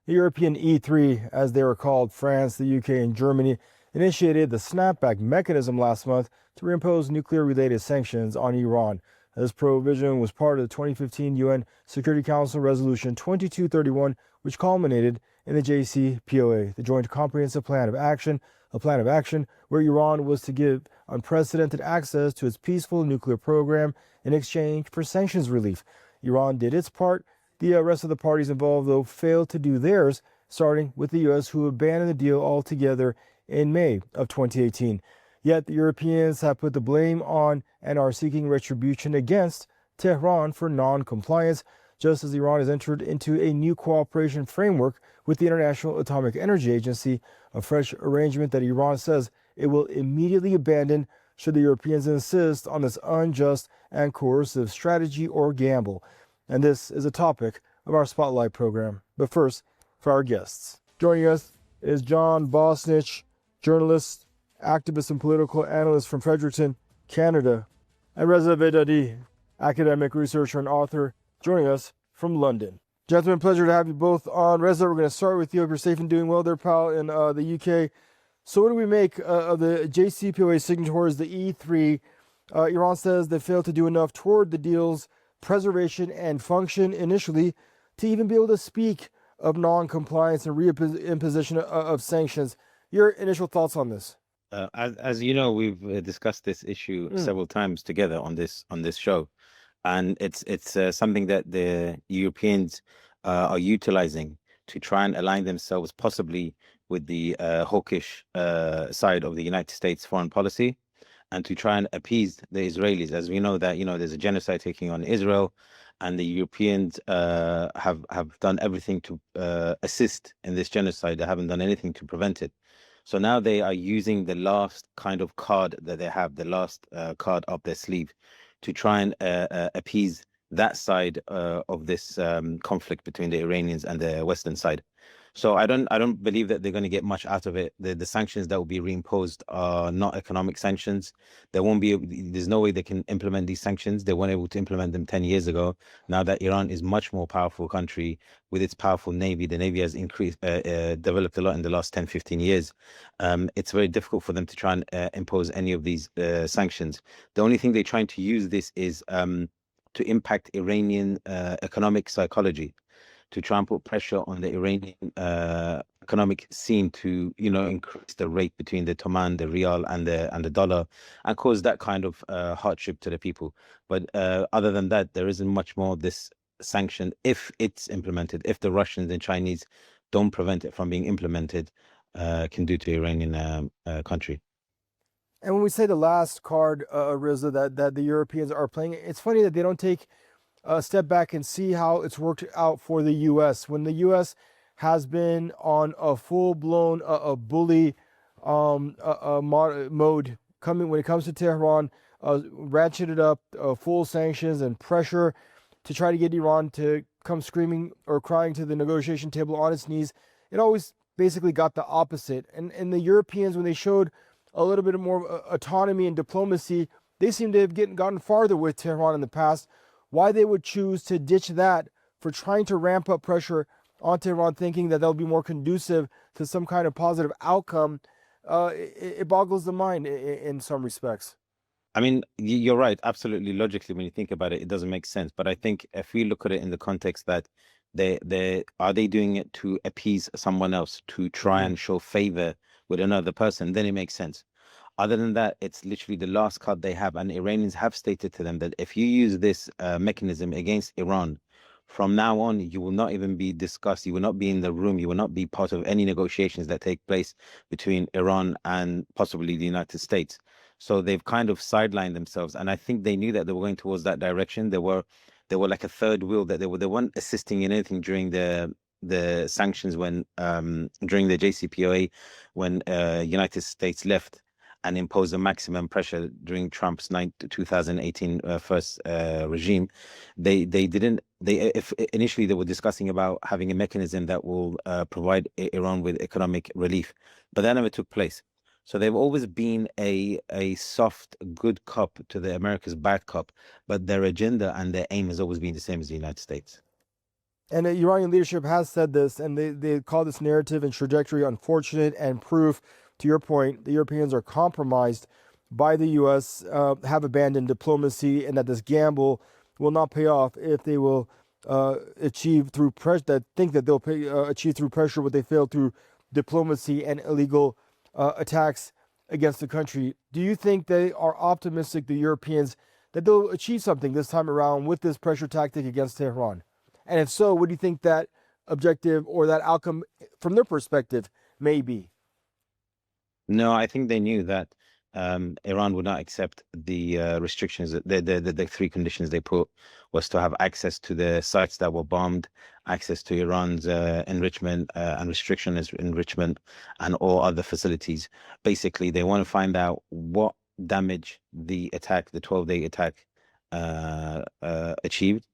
The European E3, as they were called, France, the UK, and Germany, initiated the Snapback mechanism last month to reimpose nuclear-related sanctions on Iran. This provision was part of the 2015 UN Security Council Resolution 2231, which culminated in the JCPOA, the Joint Comprehensive Plan of Action, a plan of action where Iran was to give unprecedented access to its peaceful nuclear program in exchange for sanctions relief. Iran did its part. The rest of the parties involved, though, failed to do theirs, starting with the U.S., who abandoned the deal altogether in May of 2018. Yet the Europeans have put the blame on and are seeking retribution against Tehran for non-compliance, just as Iran has entered into a new cooperation framework with the International Atomic Energy Agency, a fresh arrangement that Iran says it will immediately abandon should the Europeans insist on this unjust and coercive strategy or gamble. And this is a topic of our Spotlight program. But first, for our guests. Joining us is John Bosnich, journalist, activist, and political analyst from Fredericton, Canada, and Reza Vedadi, academic researcher and author, joining us from London. Gentlemen, pleasure to have you both on. Reza, we're going to start with you. Hope you're safe and doing well there, pal, in the UK. So what do we make of the JCPOA signatories, the E3? Iran says they failed to do enough toward the deal's preservation and function initially to even be able to speak of non-compliance and reimposition of sanctions. Your initial thoughts on this? As you know, we've discussed this issue several times together on this show, and it's something that the Europeans are utilizing to try and align themselves possibly with the hawkish side of the United States foreign policy, and to try and appease the Israelis. As we know that there's a genocide taking on Israel, and the Europeans have done everything to assist in this genocide. They haven't done anything to prevent it. So now they are using the last kind of card that they have, the last card up their sleeve, to try and appease that side of this conflict between the Iranians and the Western side. So I don't believe that they're going to get much out of it. The sanctions that will be reimposed are not economic sanctions. There's no way they can implement these sanctions. They weren't able to implement them 10 years ago. Now that Iran is much more powerful country with its powerful navy, the navy has developed a lot in the last 10, 15 years. It's very difficult for them to try and impose any of these sanctions. The only thing they're trying to use this is to impact Iranian economic psychology, to try and put pressure on the Iranian economic scene to, increase the rate between the Toman, the Rial, and the dollar, and cause that kind of hardship to the people. But other than that, there isn't much more this sanction, if it's implemented, if the Russians and Chinese don't prevent it from being implemented, can do to Iranian country. And when we say the last card, Reza, that the Europeans are playing, it's funny that they don't take a step back and see how it's worked out for the U.S. When the U.S. has been on a full-blown bully mode when it comes to Tehran, ratcheted up full sanctions and pressure to try to get Iran to come screaming or crying to the negotiation table on its knees, it always basically got the opposite. And the Europeans, when they showed a little bit more autonomy and diplomacy, they seem to have gotten farther with Tehran in the past. Why they would choose to ditch that for trying to ramp up pressure on Tehran, thinking that they'll be more conducive to some kind of positive outcome, it boggles the mind in some respects. I mean, you're right. Absolutely. Logically, when you think about it, it doesn't make sense. But I think if we look at it in the context that are they doing it to appease someone else, to try and show favor with another person, then it makes sense. Other than that, it's literally the last card they have. And Iranians have stated to them that if you use this mechanism against Iran, from now on, you will not even be discussed. You will not be in the room. You will not be part of any negotiations that take place between Iran and possibly the United States. So they've kind of sidelined themselves. And I think they knew that they were going towards that direction. They were like a third wheel, that they weren't assisting in anything during the sanctions when during the JCPOA, when United States left and imposed a maximum pressure during Trump's 2018 first regime. If initially they were discussing about having a mechanism that will provide Iran with economic relief, but that never took place. So they've always been a soft, good cop to the America's bad cop, but their agenda and their aim has always been the same as the United States. And the Iranian leadership has said this, and they call this narrative and trajectory unfortunate and proof, to your point, the Europeans are compromised by the U.S., have abandoned diplomacy, and that this gamble will not pay off if they will achieve through pressure, that think that they'll achieve through pressure what they failed through diplomacy and illegal attacks against the country. Do you think they are optimistic, the Europeans, that they'll achieve something this time around with this pressure tactic against Tehran? And if so, what do you think that objective or that outcome from their perspective may be? No, I think they knew that Iran would not accept the restrictions. The three conditions they put was to have access to the sites that were bombed, access to Iran's enrichment and restriction is enrichment, and all other facilities. Basically, they want to find out what damage the attack, the 12-day attack, achieved,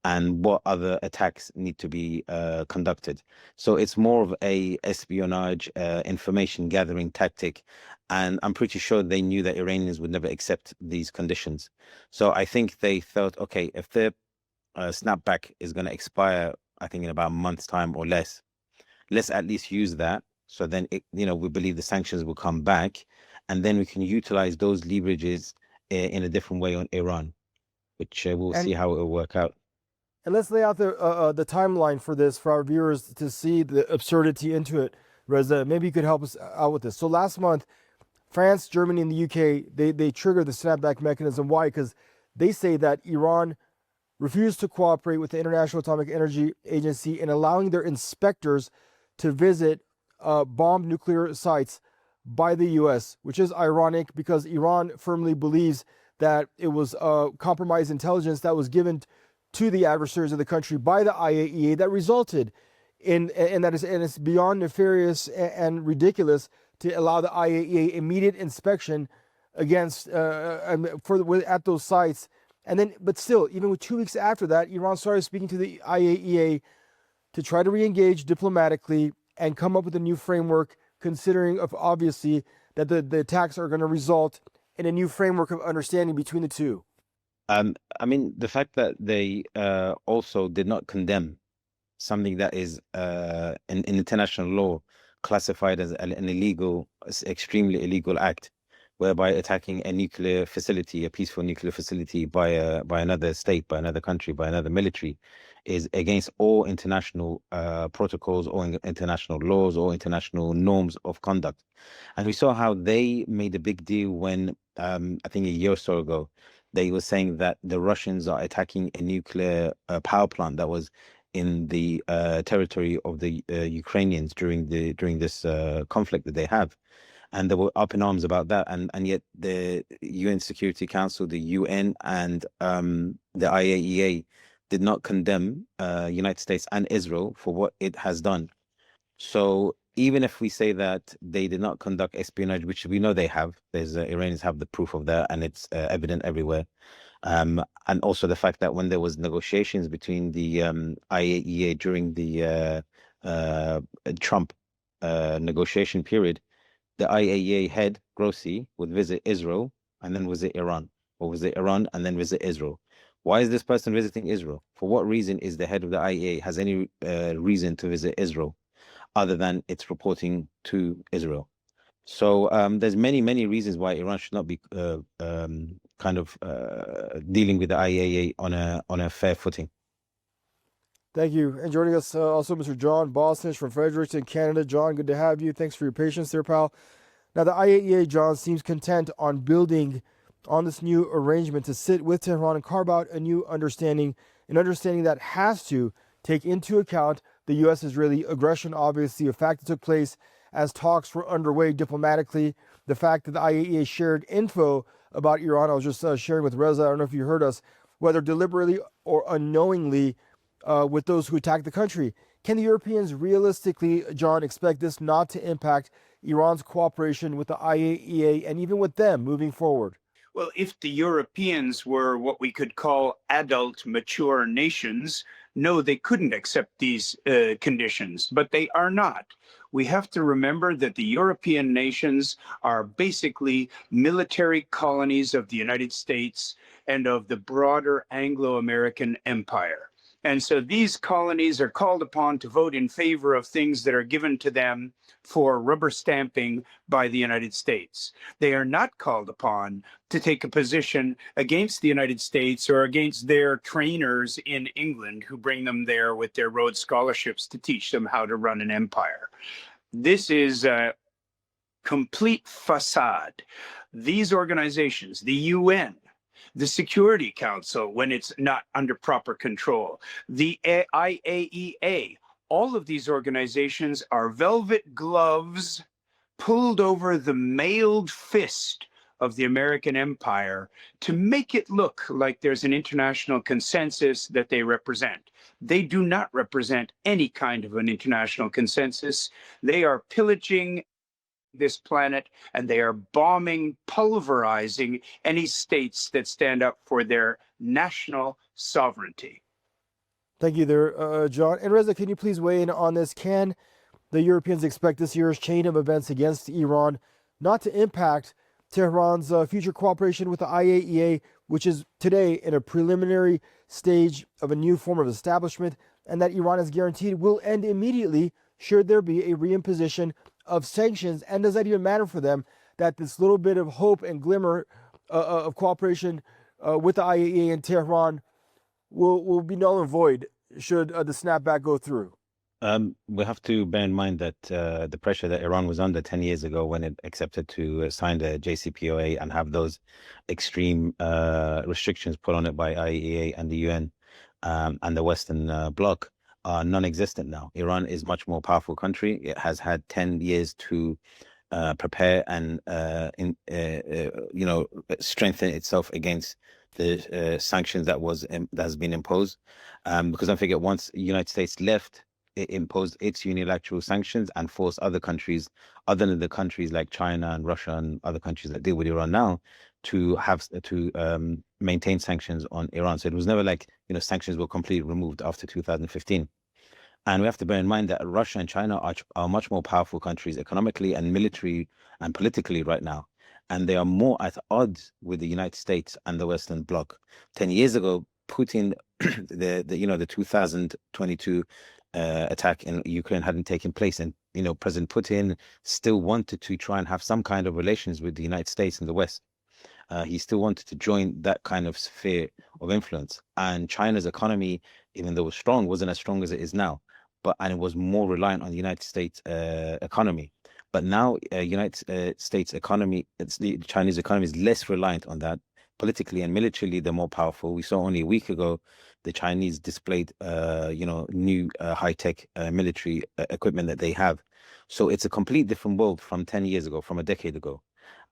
and what other attacks need to be conducted. So it's more of a espionage, information gathering tactic, and I'm pretty sure they knew that Iranians would never accept these conditions. So I think they felt, okay, if the snapback is going to expire, I think in about a month's time or less, let's at least use that. So then, we believe the sanctions will come back, and then we can utilize those leverages in a different way on Iran, which we'll And see how it will work out. And let's lay out the timeline for this for our viewers to see the absurdity into it. Reza, maybe you could help us out with this. So last month, France, Germany, and the UK, they triggered the snapback mechanism. Why? Because they say that Iran refused to cooperate with the International Atomic Energy Agency in allowing their inspectors to visit bombed nuclear sites by the US, which is ironic because Iran firmly believes that it was compromised intelligence that was given to the adversaries of the country by the IAEA that resulted in, and it's beyond nefarious and ridiculous to allow the IAEA immediate inspection against at those sites. And then, but still, even with 2 weeks after that, Iran started speaking to the IAEA to try to re-engage diplomatically and come up with a new framework, considering of obviously that the attacks are going to result in a new framework of understanding between the two. I mean, the fact that they also did not condemn something that is in international law classified as an illegal, extremely illegal act, whereby attacking a nuclear facility, a peaceful nuclear facility by another state, by another country, by another military, is against all international protocols or international laws or international norms of conduct. And we saw how they made a big deal when I think a year or so ago, they were saying that the Russians are attacking a nuclear power plant that was in the territory of the Ukrainians during this conflict that they have, and they were up in arms about that. And yet the UN Security Council, the UN, and the IAEA did not condemn United States and Israel for what it has done. So even if we say that they did not conduct espionage, which we know they have, there's Iranians have the proof of that, and it's evident everywhere. And also the fact that when there was negotiations between the IAEA during the Trump negotiation period, the IAEA head Grossi would visit Israel and then visit Iran, or visit Iran and then visit Israel. Why is this person visiting Israel? For what reason is the head of the IAEA has any reason to visit Israel other than it's reporting to Israel? So there's many reasons why Iran should not be dealing with the IAEA on a fair footing. Thank you. And joining us also Mr. John Bosnish from Fredericton, Canada. John, good to have you. Thanks for your patience there, pal. Now, the IAEA, John, seems content on building on this new arrangement to sit with Tehran and carve out a new understanding, an understanding that has to take into account the U.S.-Israeli aggression, obviously, a fact that took place as talks were underway diplomatically, the fact that the IAEA shared info about Iran. I was just sharing with Reza, I don't know if you heard us, whether deliberately or unknowingly, with those who attacked the country. Can the Europeans realistically, John, expect this not to impact Iran's cooperation with the IAEA and even with them moving forward? Well, if the Europeans were what we could call adult, mature nations, no, they couldn't accept these conditions, but they are not. We have to remember that the European nations are basically military colonies of the United States and of the broader Anglo-American empire. And so these colonies are called upon to vote in favor of things that are given to them for rubber stamping by the United States. They are not called upon to take a position against the United States or against their trainers in England who bring them there with their Rhodes scholarships to teach them how to run an empire. This is a complete facade. These organizations, the UN, the Security Council, when it's not under proper control, the IAEA, all of these organizations are velvet gloves pulled over the mailed fist of the American empire to make it look like there's an international consensus that they represent. They do not represent any kind of an international consensus. They are pillaging this planet, and they are bombing, pulverizing any states that stand up for their national sovereignty. Thank you there, John. And Reza, can you please weigh in on this? Can the Europeans expect this year's chain of events against Iran not to impact Tehran's future cooperation with the IAEA, which is today in a preliminary stage of a new form of establishment, and that Iran is guaranteed will end immediately should there be a reimposition of sanctions? And does that even matter for them that this little bit of hope and glimmer of cooperation with the IAEA and Tehran will be null and void should the snapback go through? We have to bear in mind that the pressure that Iran was under 10 years ago when it accepted to sign the JCPOA and have those extreme restrictions put on it by IAEA and the UN and the Western bloc are non-existent now. Iran is a much more powerful country. It has had 10 years to prepare and strengthen itself against the sanctions that has been imposed. Because don't forget, once the United States left, it imposed its unilateral sanctions and forced other countries, other than the countries like China and Russia and other countries that deal with Iran now, to maintain sanctions on Iran. So it was never like sanctions were completely removed after 2015. And we have to bear in mind that Russia and China are much more powerful countries economically and military and politically right now. And they are more at odds with the United States and the Western bloc. 10 years ago, Putin, the 2022 attack in Ukraine hadn't taken place, and President Putin still wanted to try and have some kind of relations with the United States and the West. He still wanted to join that kind of sphere of influence. And China's economy, even though it was strong, wasn't as strong as it is now. And it was more reliant on the United States economy. But now, United States economy, the Chinese economy is less reliant on that. Politically and militarily, they're more powerful. We saw only a week ago the Chinese displayed, new high-tech military equipment that they have. So it's a complete different world from 10 years ago, from a decade ago.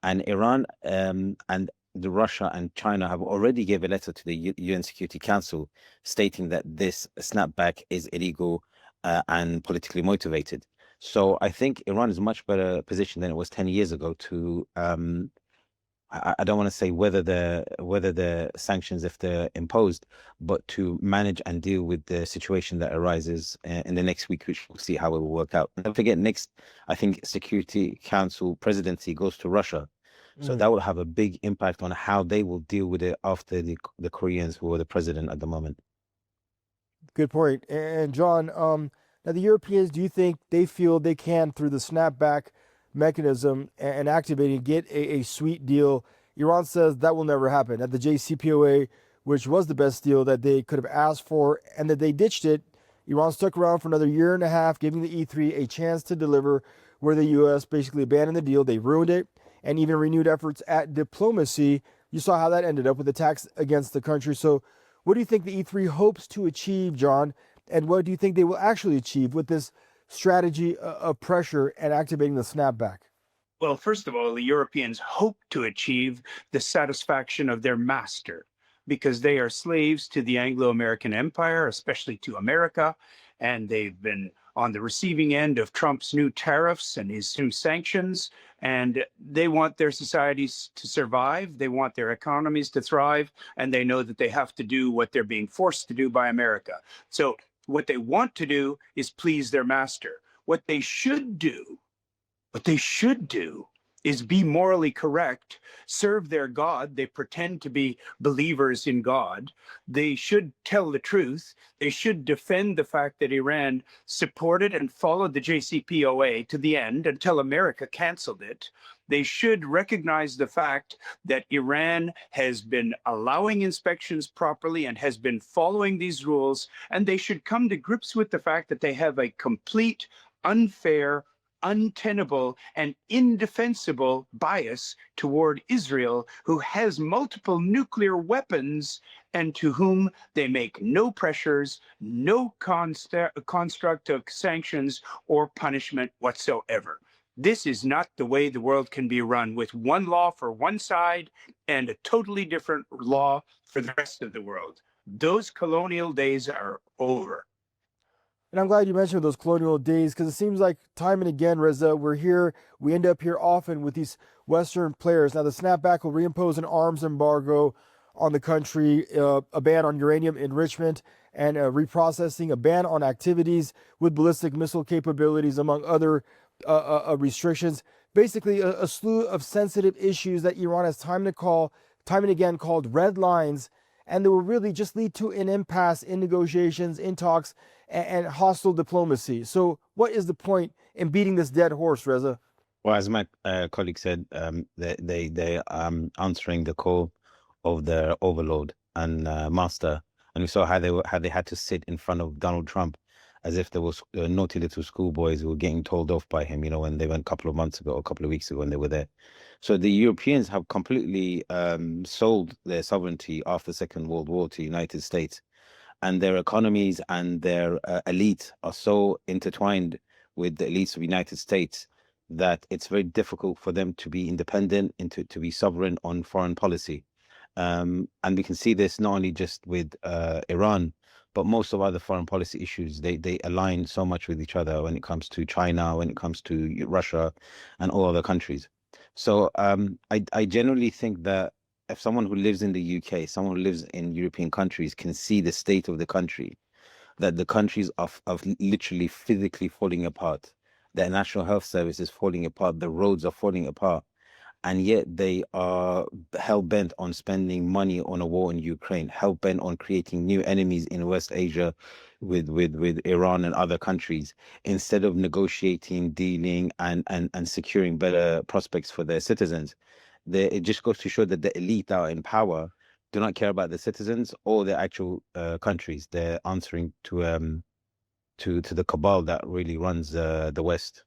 And Iran and Russia and China have already gave a letter to the UN Security Council stating that this snapback is illegal and politically motivated. So I think Iran is much better positioned than it was 10 years ago to I don't want to say whether the sanctions, if they're imposed, but to manage and deal with the situation that arises in the next week, which we'll see how it will work out. And don't forget, next, I think Security Council presidency goes to Russia. So that will have a big impact on how they will deal with it after the Koreans, who are the president at the moment. Good point. And John, now the Europeans, do you think they feel they can, through the snapback mechanism and activating, get a sweet deal? Iran says that will never happen. At the JCPOA, which was the best deal that they could have asked for, and that they ditched it, Iran stuck around for another year and a half, giving the E3 a chance to deliver, where the U.S. basically abandoned the deal. They ruined it and even renewed efforts at diplomacy. You saw how that ended up with attacks against the country. So what do you think the E3 hopes to achieve, John? And what do you think they will actually achieve with this strategy of pressure and activating the snapback? Well, first of all, the Europeans hope to achieve the satisfaction of their master, because they are slaves to the Anglo-American empire, especially to America, and they've been on the receiving end of Trump's new tariffs and his new sanctions, and they want their societies to survive, they want their economies to thrive, and they know that they have to do what they're being forced to do by America. So what they want to do is please their master. What they should do is be morally correct, serve their God. They pretend to be believers in God. They should tell the truth. They should defend the fact that Iran supported and followed the JCPOA to the end until America canceled it. They should recognize the fact that Iran has been allowing inspections properly and has been following these rules. And they should come to grips with the fact that they have a complete, unfair, untenable, and indefensible bias toward Israel, who has multiple nuclear weapons and to whom they make no pressures, no construct of sanctions or punishment whatsoever. This is not the way the world can be run, with one law for one side and a totally different law for the rest of the world. Those colonial days are over. And I'm glad you mentioned those colonial days, because it seems like time and again, Reza, we end up here often with these Western players. Now, the snapback will reimpose an arms embargo on the country, a ban on uranium enrichment and reprocessing, a ban on activities with ballistic missile capabilities, among other restrictions. Basically, a slew of sensitive issues that Iran has time and again called red lines, and that will really just lead to an impasse in negotiations, in talks, and hostile diplomacy. So what is the point in beating this dead horse, Reza? Well, as my colleague said, they answering the call of their overlord and master, and we saw how they had to sit in front of Donald Trump as if there was naughty little schoolboys who were getting told off by him, when they went a couple of months ago, or a couple of weeks ago when they were there. So the Europeans have completely sold their sovereignty after the Second World War to the United States, and their economies and their elite are so intertwined with the elites of the United States that it's very difficult for them to be independent and to be sovereign on foreign policy. And we can see this not only just with Iran, but most of other foreign policy issues. They align so much with each other when it comes to China, when it comes to Russia, and all other countries. So I generally think that if someone who lives in the UK, someone who lives in European countries can see the state of the country, that the countries are literally physically falling apart, their national health service is falling apart, the roads are falling apart, and yet they are hell-bent on spending money on a war in Ukraine, hell-bent on creating new enemies in West Asia with Iran and other countries, instead of negotiating, dealing, and securing better prospects for their citizens. It just goes to show that the elite that are in power do not care about the citizens or their actual countries. They're answering to the cabal that really runs the West.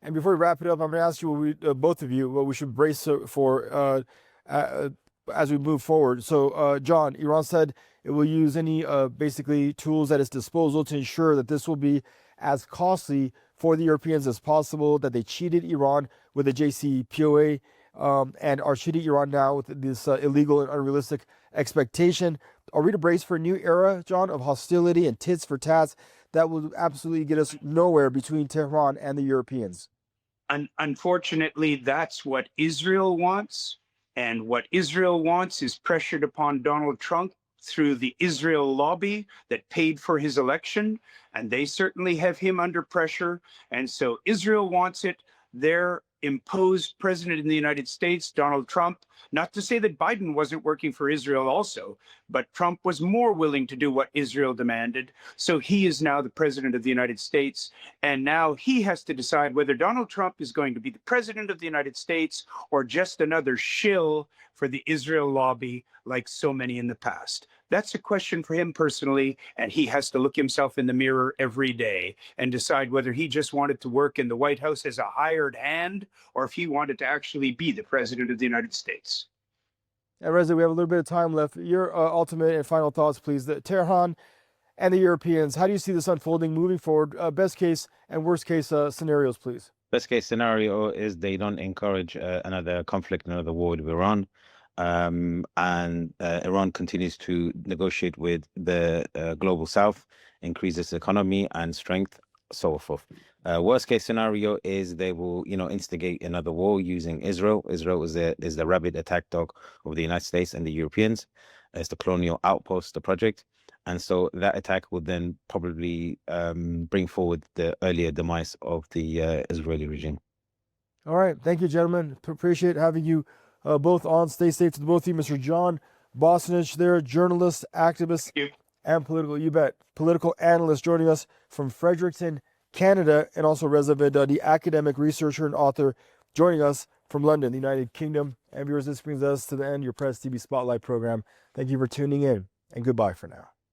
And before we wrap it up, I'm going to ask you, both of you, what we should brace for as we move forward. So, John, Iran said it will use any basically tools at its disposal to ensure that this will be as costly for the Europeans as possible, that they cheated Iran with the JCPOA and are cheating Iran now with this illegal and unrealistic expectation. Are we to brace for a new era, John, of hostility and tits for tats that will absolutely get us nowhere between Tehran and the Europeans? Unfortunately, that's what Israel wants. And what Israel wants is pressured upon Donald Trump through the Israel lobby that paid for his election. And they certainly have him under pressure. And so Israel wants it. Their imposed president in the United States, Donald Trump, not to say that Biden wasn't working for Israel also, but Trump was more willing to do what Israel demanded. So he is now the president of the United States. And now he has to decide whether Donald Trump is going to be the president of the United States or just another shill for the Israel lobby, like so many in the past. That's a question for him personally, and he has to look himself in the mirror every day and decide whether he just wanted to work in the White House as a hired hand or if he wanted to actually be the president of the United States. And Reza, we have a little bit of time left. Your ultimate and final thoughts, please. Tehran and the Europeans, how do you see this unfolding moving forward? Best case and worst case scenarios, please. Best case scenario is they don't encourage another conflict, another war with Iran. And Iran continues to negotiate with the global South, increase its economy and strength, so forth. Worst case scenario is they will, instigate another war using Israel. Israel is the rabid attack dog of the United States and the Europeans. It's the colonial outpost, the project. And so that attack would then probably bring forward the earlier demise of the Israeli regime. All right. Thank you, gentlemen. Appreciate having you both on. Stay safe to the both of you. Mr. John Bosnich there, journalist, activist, Thank you. and political analyst joining us from Fredericton, Canada, and also Reza Vedadi, academic researcher and author, joining us from London, the United Kingdom. And viewers, this brings us to the end of your Press TV Spotlight program. Thank you for tuning in, and goodbye for now.